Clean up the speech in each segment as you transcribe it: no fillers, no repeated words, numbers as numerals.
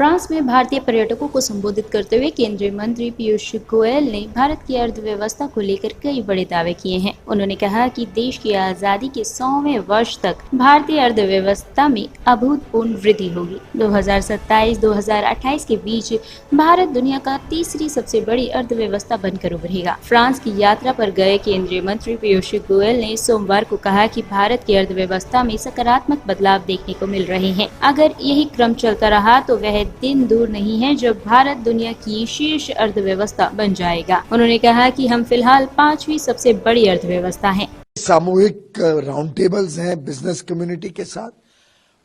France में भारतीय पर्यटकों को संबोधित करते हुए केंद्रीय मंत्री पीयूष गोयल ने भारत की अर्थव्यवस्था को लेकर कई बड़े दावे किए हैं। उन्होंने कहा कि देश की आजादी के 100वें वर्ष तक भारतीय अर्थव्यवस्था में अभूतपूर्व वृद्धि होगी। 2027-2028 के बीच भारत दुनिया का तीसरी सबसे बड़ी अर्थव्यवस्था बनकर उभरेगा। फ्रांस की यात्रा पर गए केंद्रीय मंत्री पीयूष गोयल ने सोमवार को कहा कि भारत की अर्थव्यवस्था में सकारात्मक बदलाव देखने को मिल रहे हैं। अगर यही क्रम चलता रहा तो वह दिन दूर नहीं है जब भारत दुनिया की शीर्ष अर्थव्यवस्था बन जाएगा। उन्होंने कहा कि हम फिलहाल 5वीं सबसे बड़ी अर्थव्यवस्था हैं। सामूहिक राउंड टेबल्स हैं बिजनेस कम्युनिटी के साथ,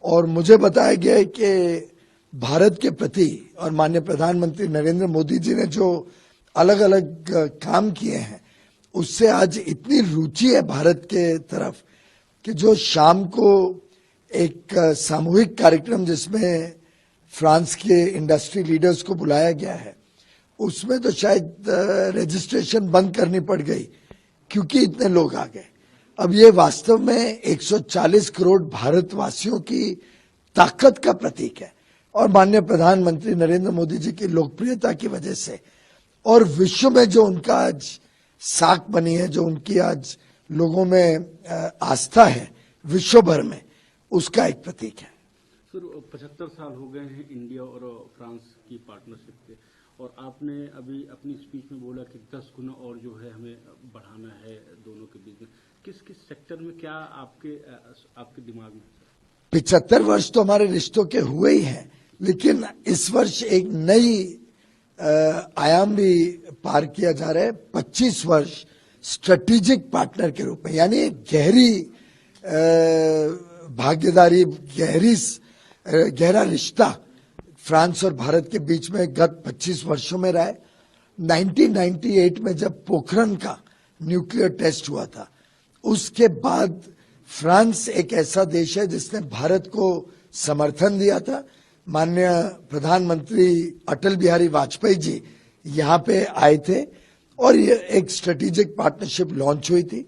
और मुझे बताया गया है कि भारत के प्रति और माननीय प्रधानमंत्री नरेंद्र मोदी जी ने जो अलग अलग काम किए हैं उससे आज इतनी रुचि है भारत के तरफ कि जो शाम को एक सामूहिक कार्यक्रम जिसमें फ्रांस के इंडस्ट्री लीडर्स को बुलाया गया है, उसमें तो शायद रजिस्ट्रेशन बंद करनी पड़ गई क्योंकि इतने लोग आ गए। अब ये वास्तव में 140 करोड़ भारतवासियों की ताकत का प्रतीक है, और माननीय प्रधानमंत्री नरेंद्र मोदी जी की लोकप्रियता की वजह से और विश्व में जो उनका आज साख बनी है, जो उनकी आज लोगों में आस्था है विश्व भर में, उसका एक प्रतीक है। सर, 75 साल हो गए हैं इंडिया और फ्रांस की पार्टनरशिप के, और आपने अभी अपनी स्पीच में बोला कि 10 गुना और जो है हमें बढ़ाना है दोनों के बीच में। किस किस सेक्टर में क्या आपके दिमाग में? 75 वर्ष तो हमारे रिश्तों के हुए ही हैं, लेकिन इस वर्ष एक नई आयाम भी पार किया जा रहा है। 25 वर्ष स्ट्रेटेजिक पार्टनर के रूप में, यानी गहरी भागीदारी, गहरा रिश्ता फ्रांस और भारत के बीच में गत 25 वर्षों में रहा है। 1998 में जब पोखरण का न्यूक्लियर टेस्ट हुआ था, उसके बाद फ्रांस एक ऐसा देश है जिसने भारत को समर्थन दिया था। माननीय प्रधानमंत्री अटल बिहारी वाजपेयी जी यहाँ पे आए थे और ये एक स्ट्रेटेजिक पार्टनरशिप लॉन्च हुई थी।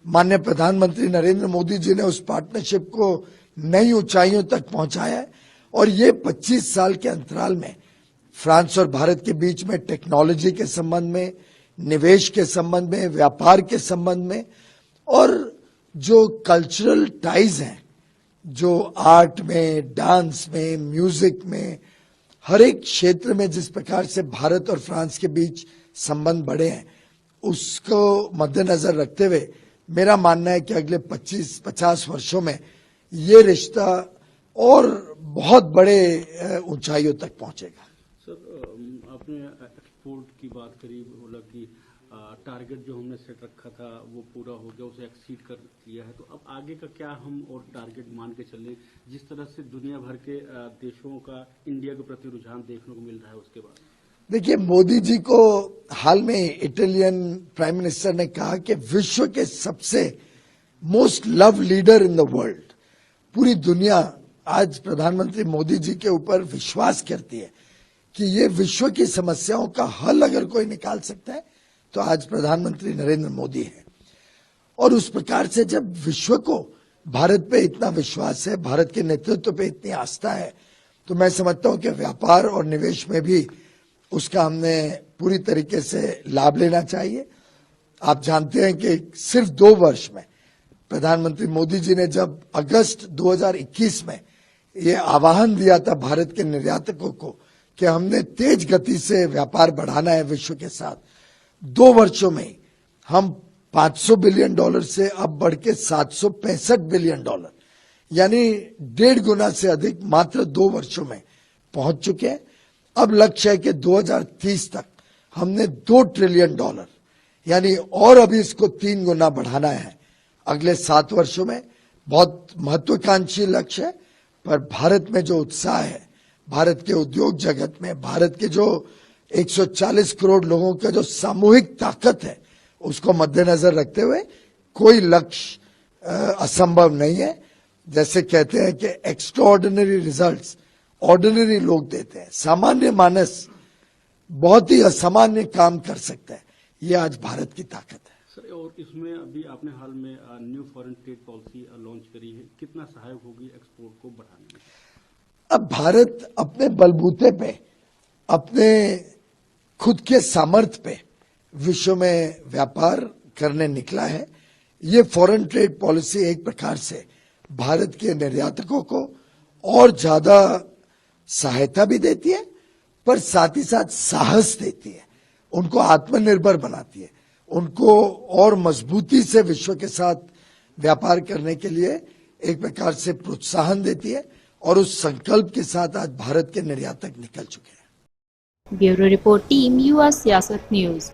माननीय प्रधानमंत्री नरेंद्र मोदी जी ने उस पार्टनरशिप को नई ऊंचाइयों तक पहुंचाया है, और ये 25 साल के अंतराल में फ्रांस और भारत के बीच में टेक्नोलॉजी के संबंध में, निवेश के संबंध में, व्यापार के संबंध में, और जो कल्चरल टाइज हैं, जो आर्ट में, डांस में, म्यूजिक में, हर एक क्षेत्र में जिस प्रकार से भारत और फ्रांस के बीच संबंध बढ़े हैं, उसको मद्देनजर रखते हुए मेरा मानना है कि अगले 25-50 वर्षों में ये रिश्ता और बहुत बड़े ऊंचाइयों तक पहुंचेगा। सर, आपने एक्सपोर्ट की बात करी, बोला कि टारगेट जो हमने सेट रखा था वो पूरा हो गया, उसे एक्सीड कर लिया है, तो अब आगे का क्या हम और टारगेट मान के चलें? जिस तरह से दुनिया भर के देशों का इंडिया के प्रति रुझान देखने को मिल रहा है, उसके बाद देखिए, मोदी जी को हाल में इटालियन प्राइम मिनिस्टर ने कहा कि विश्व के सबसे most love leader in the world, पूरी दुनिया आज प्रधानमंत्री मोदी जी के ऊपर विश्वास करती है कि ये विश्व की समस्याओं का हल अगर कोई निकाल सकता है तो आज प्रधानमंत्री नरेंद्र मोदी है। और उस प्रकार से जब विश्व को भारत पे इतना विश्वास है, भारत के नेतृत्व पे इतनी आस्था है, तो मैं समझता हूं कि व्यापार और निवेश में भी उसका हमने पूरी तरीके से लाभ लेना चाहिए। आप जानते हैं कि सिर्फ 2 वर्ष में प्रधानमंत्री मोदी जी ने जब अगस्त 2021 में ये आह्वान दिया था भारत के निर्यातकों को कि हमने तेज गति से व्यापार बढ़ाना है विश्व के साथ, 2 वर्षों में हम $500 बिलियन से अब बढ़ के $765 बिलियन, यानी 1.5 गुना से अधिक मात्र 2 वर्षों में पहुंच चुके हैं। अब लक्ष्य है कि 2030 तक हमने $2 ट्रिलियन, यानी और अभी इसको 3 गुना बढ़ाना है अगले 7 वर्षों में। बहुत महत्वाकांक्षी लक्ष्य है, पर भारत में जो उत्साह है, भारत के उद्योग जगत में, भारत के जो 140 करोड़ लोगों का जो सामूहिक ताकत है, उसको मद्देनजर रखते हुए कोई लक्ष्य असंभव नहीं है। जैसे कहते हैं कि एक्स्ट्राऑर्डिनरी रिजल्ट्स ऑर्डिनरी लोग देते हैं, सामान्य मानस बहुत ही असामान्य काम कर सकता है, ये आज भारत की ताकत है। सर, और इसमें अभी आपने हाल में new foreign trade policy launch करी है, कितना सहायक होगी एक्सपोर्ट को बढ़ाने में? अब भारत अपने बलबूते पे, अपने खुद के सामर्थ्य पे विश्व में व्यापार करने निकला है। ये फॉरेन ट्रेड पॉलिसी एक प्रकार से भारत के निर्यातकों को और ज्यादा सहायता भी देती है, पर साथ ही साथ साहस देती है, उनको आत्मनिर्भर बनाती है, उनको और मजबूती से विश्व के साथ व्यापार करने के लिए एक प्रकार से प्रोत्साहन देती है। और उस संकल्प के साथ आज भारत के निर्यातक निकल चुके हैं। ब्यूरो रिपोर्ट टीम, युवा सियासत न्यूज।